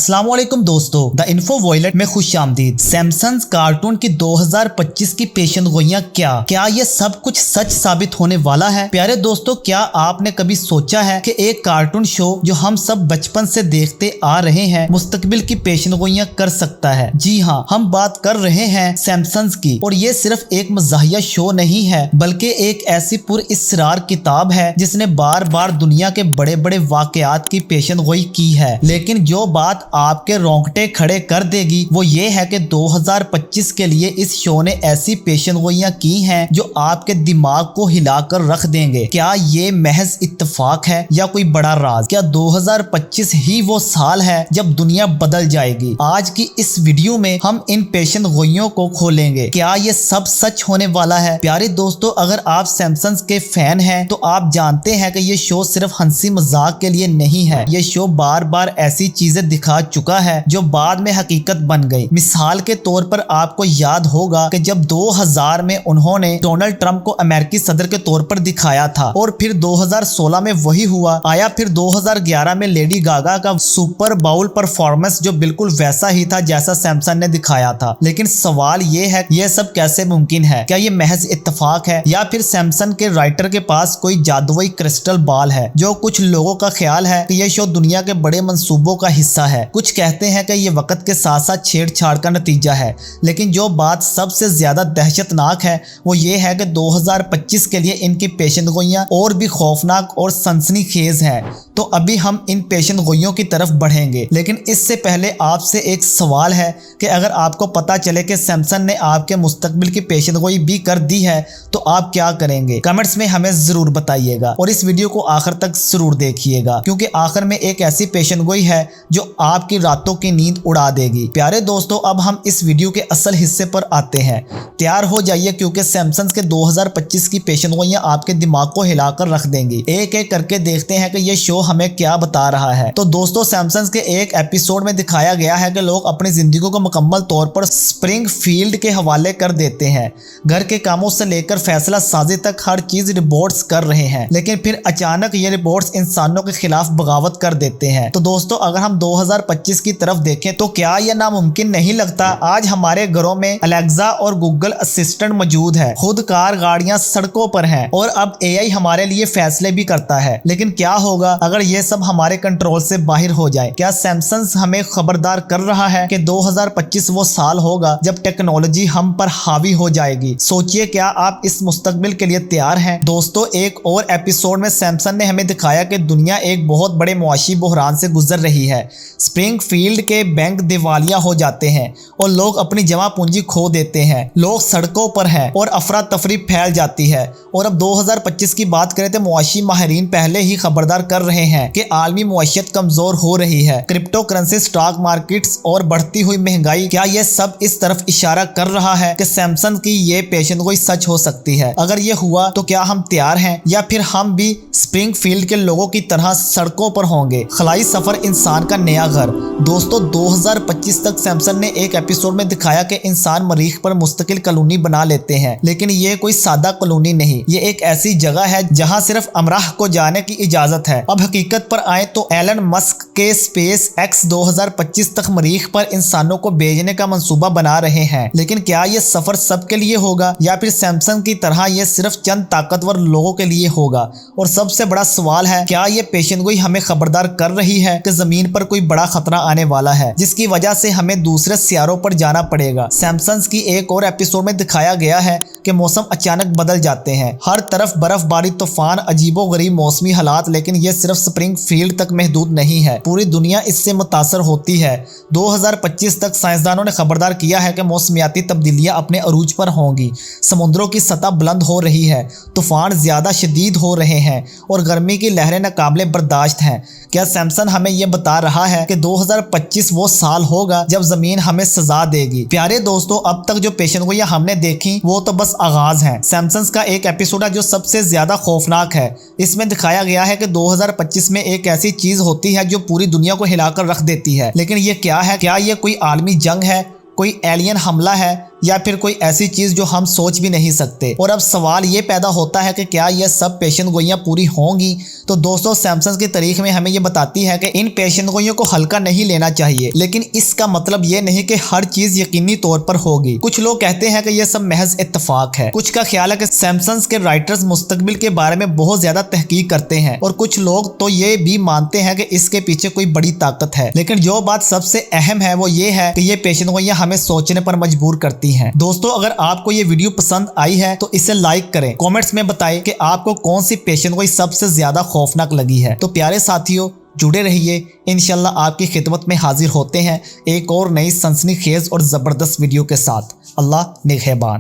अस्सलाम वालेकुम दोस्तों, द इन्फो वॉयलेट में खुश आमदीद। सैमसंग कार्टून की 2025 की पेशेनगोइयां क्या ये सब कुछ सच साबित होने वाला है? प्यारे दोस्तों, क्या आपने कभी सोचा है कि एक कार्टून शो जो हम सब बचपन से देखते आ रहे हैं मुस्तकबिल की पेशेनगोइयां कर सकता है? जी हाँ, हम बात कर रहे हैं सैमसंग की। और ये सिर्फ एक मज़ाहिया शो नहीं है, बल्कि एक ऐसी पुरइस्रार किताब है जिसने बार बार दुनिया के बड़े बड़े वाकयात की पेशेनगोई की है। लेकिन जो बात आपके रोंगटे खड़े कर देगी वो ये है कि 2025 के लिए इस शो ने ऐसी पेशेनगोइयां की हैं जो आपके दिमाग को हिलाकर रख देंगे। क्या ये महज इत्तेफाक है या कोई बड़ा राज? क्या 2025 ही वो साल है जब दुनिया बदल जाएगी? आज की इस वीडियो में हम इन पेशेनगोइयों को खोलेंगे। क्या ये सब सच होने वाला है? प्यारे दोस्तों, अगर आप सैमसंग के फैन हैं तो आप जानते हैं कि ये शो सिर्फ हंसी मजाक के लिए नहीं है। ये शो बार बार ऐसी चीजें दिखा चुका है जो बाद में हकीकत बन गई। मिसाल के तौर पर आपको याद होगा कि जब 2000 में उन्होंने डोनाल्ड ट्रंप को अमेरिकी सदर के तौर पर दिखाया था और फिर 2016 में वही हुआ। आया फिर 2011 में लेडी गागा का सुपर बाउल परफॉर्मेंस जो बिल्कुल वैसा ही था जैसा सैमसंग ने दिखाया था। लेकिन सवाल ये है, ये सब कैसे मुमकिन है? क्या ये महज इत्तेफाक है या फिर सैमसंग के राइटर के पास कोई जादुई क्रिस्टल बॉल है? जो कुछ लोगों का ख्याल है कि यह शो दुनिया के बड़े मंसूबों का हिस्सा है। कुछ कहते हैं कि ये वक्त के साथ साथ छेड़छाड़ का नतीजा है। लेकिन जो बात सबसे ज्यादा दहशतनाक है वो ये है कि 2025 के लिए इनकी पेशेनगोइयां और भी खौफनाक और सनसनीखेज हैं। तो अभी हम इन पेशेनगोइयों की तरफ बढ़ेंगे, लेकिन इससे पहले आपसे एक सवाल है कि अगर आपको पता चले कि सैमसंग ने आपके मुस्तकबिल की पेशेनगोई भी कर दी है तो आप क्या करेंगे? कमेंट्स में हमें जरूर बताइएगा और इस वीडियो को आखिर तक जरूर देखिएगा, क्योंकि आखिर में एक ऐसी पेशेनगोई है जो आपकी रातों की नींद उड़ा देगी। प्यारे दोस्तों, अब हम इस वीडियो के असल हिस्से पर आते हैं। तैयार हो जाइए, क्योंकि सैमसंग के 2025 की पेशेनगोइयां आपके दिमाग को हिलाकर रख देंगी। एक एक करके देखते हैं कि ये शो हमें क्या बता रहा है। तो दोस्तों, सैमसंग के एक एपिसोड में दिखाया गया है कि लोग अपनी जिंदगी को मुकम्मल तौर पर स्प्रिंगफील्ड के हवाले कर देते हैं। घर के कामों से लेकर फैसला साजी तक हर चीज रिपोर्ट्स कर रहे हैं, लेकिन फिर अचानक ये रिपोर्ट्स इंसानों के खिलाफ बगावत कर देते हैं। तो दोस्तों, अगर हम 2025 की तरफ देखें तो क्या यह नामुमकिन नहीं लगता? आज हमारे घरों में अलेक्सा और गूगल असिस्टेंट मौजूद है, खुद कार गाड़ियां सड़कों पर हैं और अब एआई हमारे लिए फैसले भी करता है। लेकिन क्या होगा अगर ये सब हमारे कंट्रोल से बाहर हो जाए? क्या सैमसंग हमें खबरदार कर रहा है कि 2025 वो साल होगा जब टेक्नोलॉजी हम पर हावी हो जाएगी? सोचिए, क्या आप इस मुस्तकबिल के लिए तैयार हैं? दोस्तों, एक और एपिसोड में सैमसंग ने हमें दिखाया कि दुनिया एक बहुत बड़े मुआशी बहरान से गुजर रही है। स्प्रिंगफील्ड के बैंक दिवालिया हो जाते हैं और लोग अपनी जमा पूंजी खो देते हैं। लोग सड़कों पर हैं और अफरा तफरी फैल जाती है। और अब 2025 की बात करें तो मुआशी माहिरीन पहले ही खबरदार कर रहे हैं कि आलमी मुआशियत कमजोर हो रही है। क्रिप्टो करेंसी, स्टॉक मार्केट्स और बढ़ती हुई महंगाई, क्या ये सब इस तरफ इशारा कर रहा है कि सैमसंग की ये पेशेनगोई सच हो सकती है? अगर ये हुआ तो क्या हम तैयार हैं या फिर हम भी स्प्रिंगफील्ड के लोगों की तरह सड़कों पर होंगे? खलाई सफर इंसान का नया घर। दोस्तों, 2025 तक सैमसंग ने एक एपिसोड में दिखाया कि इंसान मरीख पर मुस्तकिल कॉलोनी बना लेते हैं, लेकिन ये कोई सादा कॉलोनी नहीं, ये एक ऐसी जगह है जहां सिर्फ अमराह को जाने की इजाजत है। अब हकीकत पर आए तो एलन मस्क के स्पेस एक्स 2025 तक मरीख पर इंसानों को भेजने का मंसूबा बना रहे हैं। लेकिन क्या ये सफर सबके लिए होगा या फिर सैमसंग की तरह ये सिर्फ चंद ताकतवर लोगों के लिए होगा? और सबसे बड़ा सवाल है, क्या ये पेशेनगोई हमें खबरदार कर रही है कि जमीन पर कोई बड़ा खतरा आने वाला है जिसकी वजह से हमें दूसरे सियारों पर जाना पड़ेगा? सैमसंग की एक और एपिसोड में दिखाया गया है कि मौसम अचानक बदल जाते हैं, हर तरफ बर्फबारी, तूफान, अजीबोगरीब मौसमी हालात। लेकिन ये सिर्फ स्प्रिंगफील्ड तक महदूद नहीं है, पूरी दुनिया इससे मुतासर होती है। 2025 तक साइंसदानों ने खबरदार किया है कि मौसमियाती तब्दीलियां अपने अरूज पर होंगी। समुद्रों की सतह बुलंद हो रही है, तूफान ज्यादा शदीद हो रहे हैं और गर्मी की लहरें नाकाबिले बर्दाश्त हैं। क्या सैमसंग हमें यह बता रहा है कि 2025 वो साल होगा जब जमीन हमें सजा देगी? प्यारे दोस्तों, अब तक जो पेशेनगोइयां हमने देखी वो तो बस आगाज है। सैमसंग का एक एपिसोड है जो सबसे ज्यादा खौफनाक है। इसमें दिखाया गया है कि 2025 में एक ऐसी चीज होती है जो पूरी दुनिया को हिलाकर रख देती है। लेकिन ये क्या है? क्या ये कोई आलमी जंग है, कोई एलियन हमला है या फिर कोई ऐसी चीज जो हम सोच भी नहीं सकते। और अब सवाल ये पैदा होता है कि क्या ये सब पेशन गोइयां पूरी होंगी? तो दोस्तों सैमसंग की तारीख में हमें ये बताती है कि इन पेशन गोइयों को हल्का नहीं लेना चाहिए, लेकिन इसका मतलब ये नहीं कि हर चीज यकीनी तौर पर होगी। कुछ लोग कहते हैं कि ये सब महज इत्तेफाक है, कुछ का ख्याल है कि सैमसंग के राइटर्स मुस्तकबिल के बारे में बहुत ज्यादा तहकीक करते हैं, और कुछ लोग तो ये भी मानते हैं कि इसके पीछे कोई बड़ी ताकत है। लेकिन जो बात सबसे अहम है वो ये है कि ये पेशन गोइयां हमें सोचने पर मजबूर करती हैं। दोस्तों अगर आपको ये वीडियो पसंद आई है तो इसे लाइक करें, कमेंट्स में बताएं कि आपको कौन सी पेशन गोई सबसे ज्यादा खौफनाक लगी है। तो प्यारे साथियों जुड़े रहिए, इंशाल्लाह आपकी खिदमत में हाजिर होते हैं एक और नई सनसनीखेज और जबरदस्त वीडियो के साथ। अल्लाह निगहबान।